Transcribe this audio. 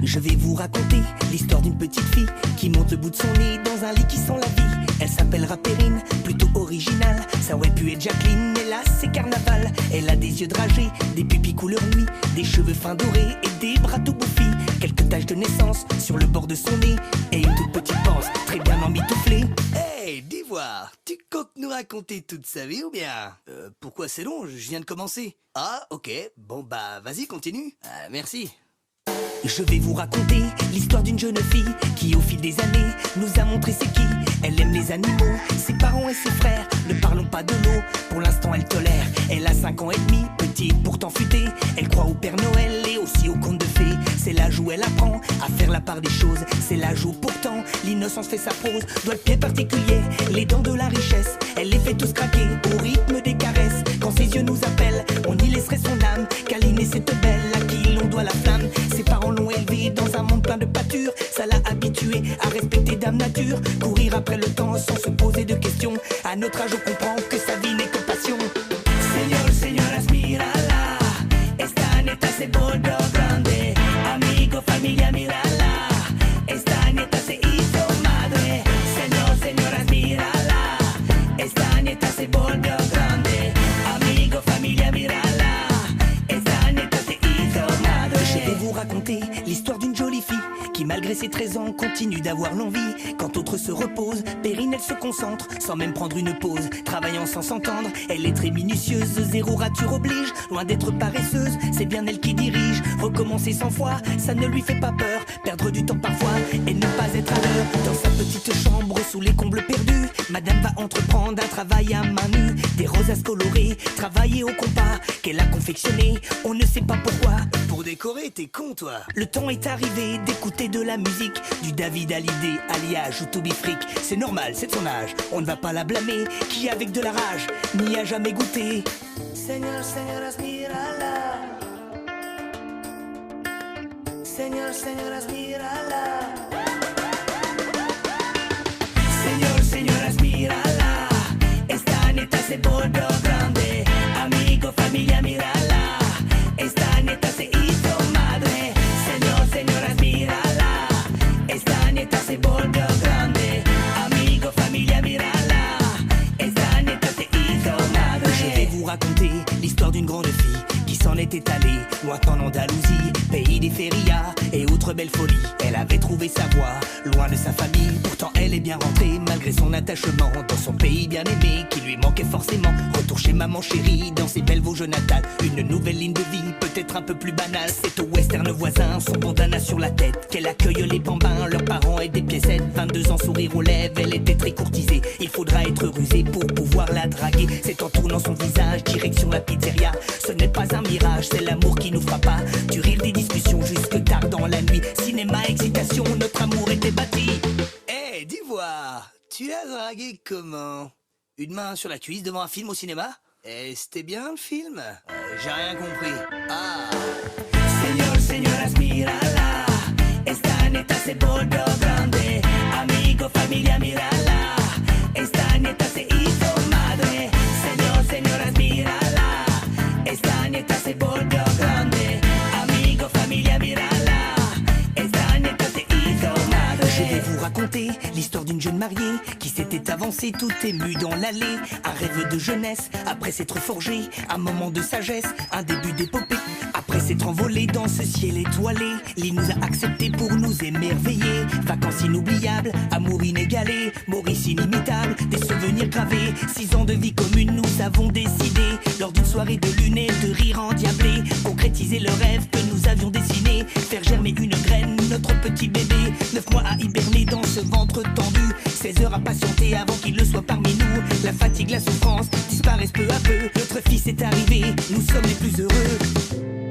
Je vais vous raconter l'histoire d'une petite fille qui monte le bout de son nez dans un lit qui sent la vie. Elle s'appellera Perrine, plutôt originale. Ça aurait pu être Jacqueline, mais là c'est carnaval. Elle a des yeux dragés, des pupilles couleur nuit, des cheveux fins dorés et des bras tout bouffis. Quelques taches de naissance sur le bord de son nez et une toute petite panse très bien emmitouflée. Hey, d'Ivoire, tu comptes nous raconter toute sa vie ou bien pourquoi c'est long, je viens de commencer. Ah, ok, bon bah vas-y, continue. Merci. Je vais vous raconter l'histoire d'une jeune fille qui au fil des années nous a montré c'est qui. Elle aime les animaux, ses parents et ses frères. Ne parlons pas de l'eau, pour l'instant elle tolère. Elle a 5 ans et demi, petite pourtant futée. Elle croit au Père Noël et aussi aux contes de fées. C'est l'âge où elle apprend à faire la part des choses. C'est l'âge où pourtant l'innocence fait sa prose. Doigt de pied particulier, les dents de la richesse. Elle les fait tous craquer au rythme des caresses. Quand ses yeux nous appellent, on y laisserait son âme. Câliner cette belle à qui l'on doit la flamme. Ses parents l'ont élevée dans un monde plein de pâture. Ça l'a habituée à respecter Dame Nature. Courir après le temps sans se poser de questions. À notre âge on comprend que sa vie n'est que passion. Señor, señoras, mírala. Esta neta se volvió grande. Amigo, familia, mírala. Esta neta se hizo madre. Señor, señoras, mírala. Esta neta se volvió grande. Amigo, familia, mírala. Esta neta se hizo madre. Je vais vous raconter l'histoire d'une jolie fille qui malgré ses 13 ans continue d'avoir l'envie. Quand d'autres se reposent, Perrine elle se concentre sans même prendre une pause, travaillant sans s'entendre. Elle est très minutieuse, zéro rature oblige. Loin d'être paresseuse, c'est bien elle qui dirige. Recommencer 100 fois, ça ne lui fait pas peur. Perdre du temps parfois et ne pas être à l'heure. Dans sa petite chambre sous les combles perdus, Madame va entreprendre un travail à main nue. Des rosaces colorées, travailler au compas qu'elle a confectionné, on ne sait pas pourquoi. Pour décorer, t'es con toi. Le temps est arrivé d'écouter de la musique, du David Hallyday, Alliage ou Toby Frick. C'est normal, c'est de son âge, on ne va pas la blâmer. Qui avec de la rage n'y a jamais goûté. Señor, señoras, mírala. Señor, señoras, mírala. Señor, señoras, mírala. Esta neta se volvió grande. Amigo, familia, mírala. Esta neta se hizo madre. Señor, señoras, mírala. Esta neta se volvió grande. Amigo, familia, mírala. Esta neta se hizo madre. Je vais vous raconter l'histoire d'une grande fille qui s'en était allée loin en Andalousie, pays des férias et autres belles folies. Elle avait trouvé sa voie loin de sa famille. Pourtant elle est bien rentrée malgré son attachement dans son pays bien aimé qui lui manquait forcément. Retour chez maman chérie dans ses belles Vosges natales. Une nouvelle ligne de vie peut-être un peu plus banale. C'est au western voisin, son bandana sur la tête, qu'elle accueille les bambins, leurs parents et des piécettes. 22 ans, sourire aux lèvres, elle était très courtisée. Il faudra être rusé pour pouvoir la draguer. C'est en tournant son visage direction la pizzeria. Ce n'est pas un mirage, c'est l'amour qui nous fera pas. Du rire, des discussions jusque tard dans la nuit. Cinéma, excitation, notre amour était bâti. Hey, d'Ivoire, tu l'as dragué comment? Une main sur la cuisse devant un film au cinéma? Et c'était bien le film? J'ai rien compris. Ah. Señor, señoras, mírala. Esta neta se volvió grande. Amigo, familia, mírala. Esta neta se hizo madre. Señor, señoras, mírala. Esta neta se volvió grande. Amigo, familia, mírala. Esta neta se hizo madre. Je vais vous raconter l'histoire d'une jeune mariée qui s'était avancée tout émue dans l'allée. Un rêve de jeunesse, après s'être forgé un moment de sagesse, un début d'épopée. Après s'être envolé dans ce ciel étoilé, l'île nous a acceptés pour nous émerveiller. Vacances inoubliables, amour inégalé, Maurice inimitable, des souvenirs gravés. 6 ans de vie commune, nous avons décidé, lors d'une soirée de lune et de rire endiablé, concrétiser le rêve que nous avions dessiné, faire germer une graine, notre petit bébé. 9 mois à hiberner dans ce ventre tendu, 16 heures à patienter avant qu'il ne soit parmi nous. La fatigue, la souffrance disparaissent peu à peu, notre fils est arrivé, nous sommes les plus heureux.